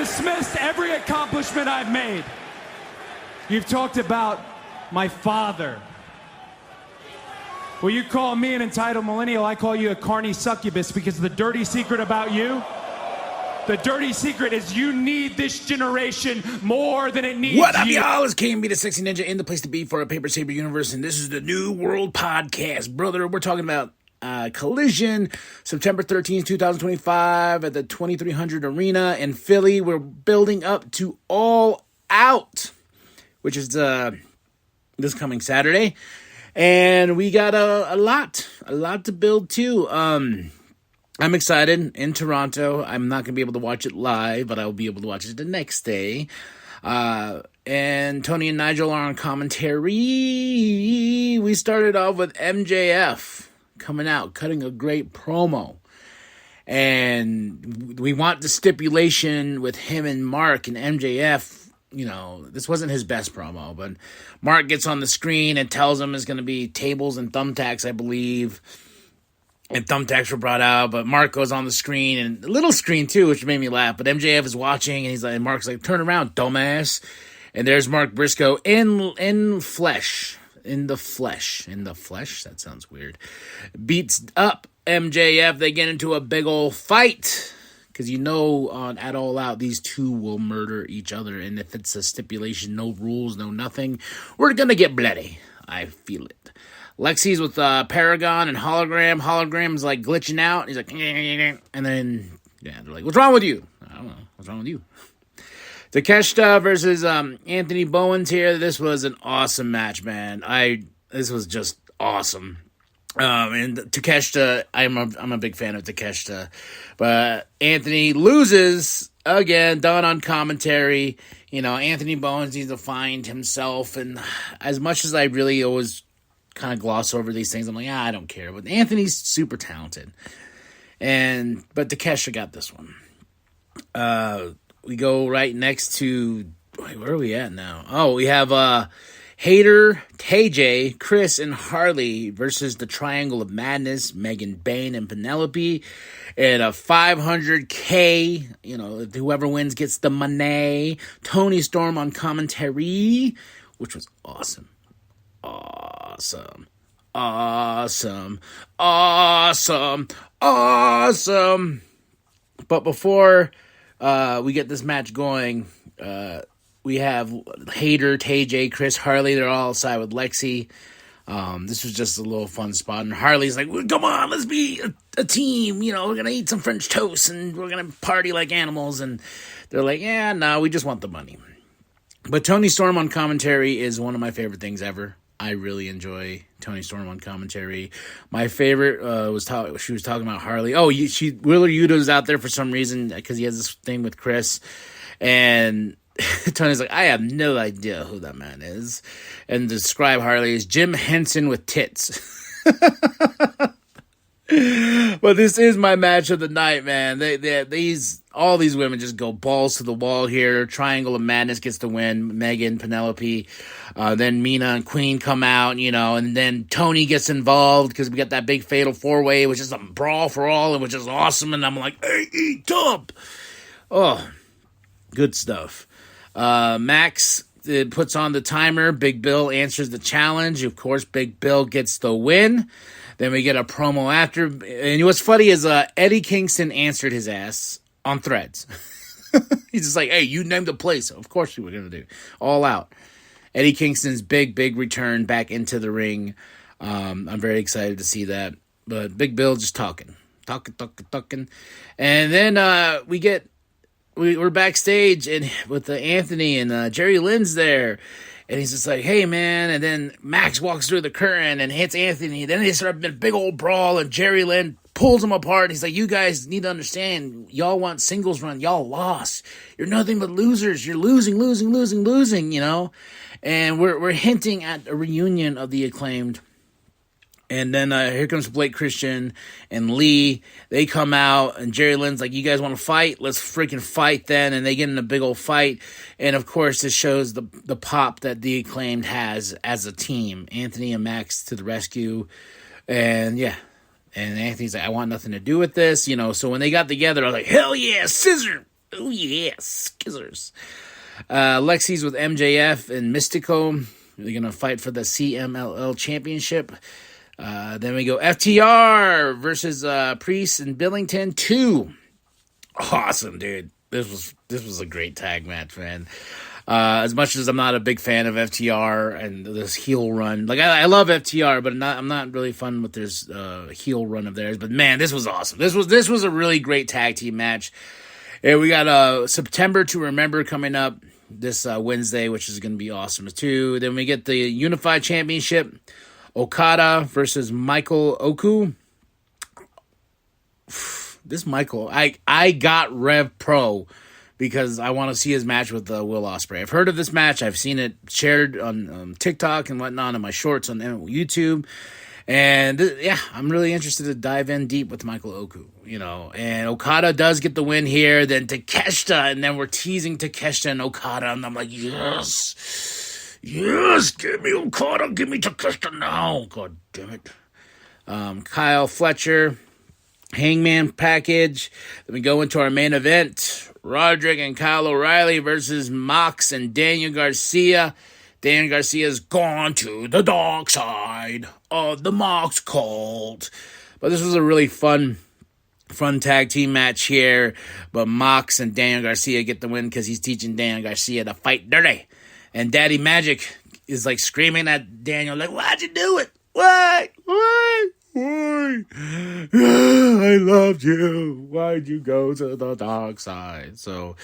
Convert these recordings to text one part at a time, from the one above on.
dismissed every accomplishment I've made. You've talked about my father. Well, you call me an entitled millennial, I call you a carny succubus, because the dirty secret about you, the dirty secret is you need this generation more than it needs you. What up, y'all? It's KMB the Sexy Ninja in the place to be for a Paper Saber universe, and this is the New World Podcast. Brother, we're talking about Collision, September 13th, 2025 at the 2300 Arena in Philly. We're building up to All Out, which is this coming Saturday. And we got a lot to build too. I'm excited in Toronto. I'm not going to be able to watch it live, but I'll be able to watch it the next day. And Tony and Nigel are on commentary. We started off with MJF coming out, cutting a great promo. And we want the stipulation with him and Mark and MJF. You know, this wasn't his best promo, but Mark gets on the screen and tells him it's going to be tables and thumbtacks, I believe. And thumbtacks were brought out, but Mark goes on the screen, and a little screen too, which made me laugh. But MJF is watching, and he's like, Mark's like, "Turn around, dumbass!" And there's Mark Briscoe in flesh. That sounds weird. Beats up MJF. They get into a big old fight. Because you know, at All Out, these two will murder each other. And if it's a stipulation, no rules, no nothing, we're going to get bloody. I feel it. Lexi's with Paragon and Hologram. Hologram's like glitching out. He's like, and then, yeah, they're like, "What's wrong with you?" I don't know. What's wrong with you? Takeshita versus Anthony Bowens here. This was an awesome match, man. This was just awesome. And Takeshita, I'm a big fan of Takeshita, but Anthony loses again. Done on commentary. You know, Anthony Bowens needs to find himself, and as much as I really always kind of gloss over these things, I'm like, I don't care. But Anthony's super talented, but Takeshita got this one. We go right next to, where are we at now? Oh, we have Hayter, TJ, Chris, and Harley versus the Triangle of Madness, Megan Bayne and Penelope, and a $500K, you know, whoever wins gets the money. Tony Storm on commentary, which was awesome. Awesome. But before we get this match going, we have Hayter, TJ, Chris, Harley. They're all outside with Lexi. This was just a little fun spot. And Harley's like, "Come on, let's be a team. You know, we're going to eat some French toast and we're going to party like animals." And they're like, "Yeah, no, we just want the money." But Tony Storm on commentary is one of my favorite things ever. I really enjoy Tony Storm on commentary. My favorite she was talking about Harley. Oh, Wheeler Yuta's out there for some reason because he has this thing with Chris. And Tony's like, "I have no idea who that man is." And describe Harley as Jim Henson with tits. But this is my match of the night, man. All these women just go balls to the wall here. Triangle of Madness gets the win. Megan, Penelope, then Mina and Queen come out, you know, and then Tony gets involved because we got that big fatal four-way, which is a brawl for all, and which is awesome. And I'm like, "Hey, eat up!" Oh, good stuff. Max puts on the timer. Big Bill answers the challenge. Of course, Big Bill gets the win. Then we get a promo after. And what's funny is Eddie Kingston answered his ass on Threads. He's just like, "Hey, you named the place." Of course we were going to do. All Out. Eddie Kingston's big return back into the ring. I'm very excited to see that. But Big Bill just talking. And then we're backstage and with Anthony and Jerry Lynn's there. And he's just like, "Hey, man." And then Max walks through the curtain and hits Anthony. Then they start a big old brawl, and Jerry Lynn pulls them apart. He's like, "You guys need to understand. Y'all want singles run. Y'all lost. You're nothing but losers. You're losing, you know?" And we're hinting at a reunion of the Acclaimed. And then here comes Blake Christian and Lee. They come out, and Jerry Lynn's like, "You guys want to fight? Let's freaking fight then." And they get in a big old fight. And, of course, this shows the pop that the Acclaimed has as a team. Anthony and Max to the rescue. And, yeah. And Anthony's like, "I want nothing to do with this." You know, so when they got together, I was like, "Hell yeah, scissor!" Oh, yeah, skizzers. Lexi's with MJF and Mystico. They're going to fight for the CMLL championship. Then we go FTR versus Priest and Billington 2. Awesome, dude. This was a great tag match, man. As much as I'm not a big fan of FTR and this heel run, like I love FTR, but I'm not really fun with this heel run of theirs. But man, this was awesome. This was a really great tag team match. And we got September to Remember coming up this Wednesday, which is going to be awesome too. Then we get the Unified Championship, Okada versus Michael Oku. This Michael, I got Rev Pro because I want to see his match with Will Ospreay. I've heard of this match. I've seen it shared on TikTok and whatnot in my shorts on YouTube. And yeah, I'm really interested to dive in deep with Michael Oku, you know. And Okada does get the win here. Then Takeshita, and then we're teasing Takeshita and Okada, and I'm like, yes, give me Okada, give me Takeshita now. God damn it. Kyle Fletcher, Hangman package. Then we go into our main event. Roderick and Kyle O'Reilly versus Mox and Daniel Garcia. Daniel Garcia's gone to the dark side of the Mox cult. But this was a really fun tag team match here. But Mox and Daniel Garcia get the win because he's teaching Daniel Garcia to fight dirty. And Daddy Magic is like screaming at Daniel, like, why'd you do it? Why? I loved you. Why'd you go to the dark side? So,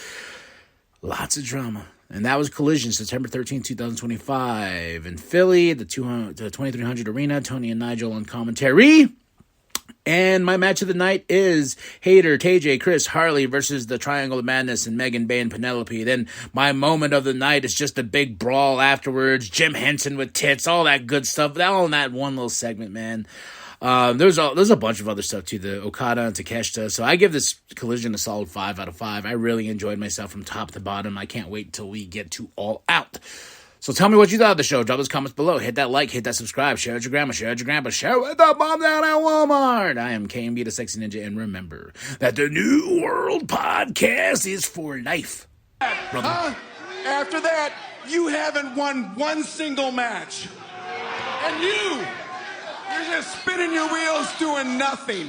lots of drama. And that was Collision, September 13, 2025. In Philly, the 2300 Arena, Tony and Nigel on commentary. And my match of the night is Hayter, TJ, Chris, Harley versus the Triangle of Madness and Megan Bay and Penelope. Then my moment of the night is just a big brawl afterwards. Jim Henson with tits, all that good stuff. All in that one little segment, man. There's a bunch of other stuff too, the Okada and Takeshita. So I give this Collision a solid 5 out of 5. I really enjoyed myself from top to bottom. I can't wait till we get to All Out. So tell me what you thought of the show. Drop those comments below. Hit that like, hit that subscribe, share with your grandma, share with your grandpa, share with the mom down at Walmart. I am KMB the Sexy Ninja, and remember that the New World Podcast is for life. Brother. After that, you haven't won one single match. And you're just spinning your wheels doing nothing.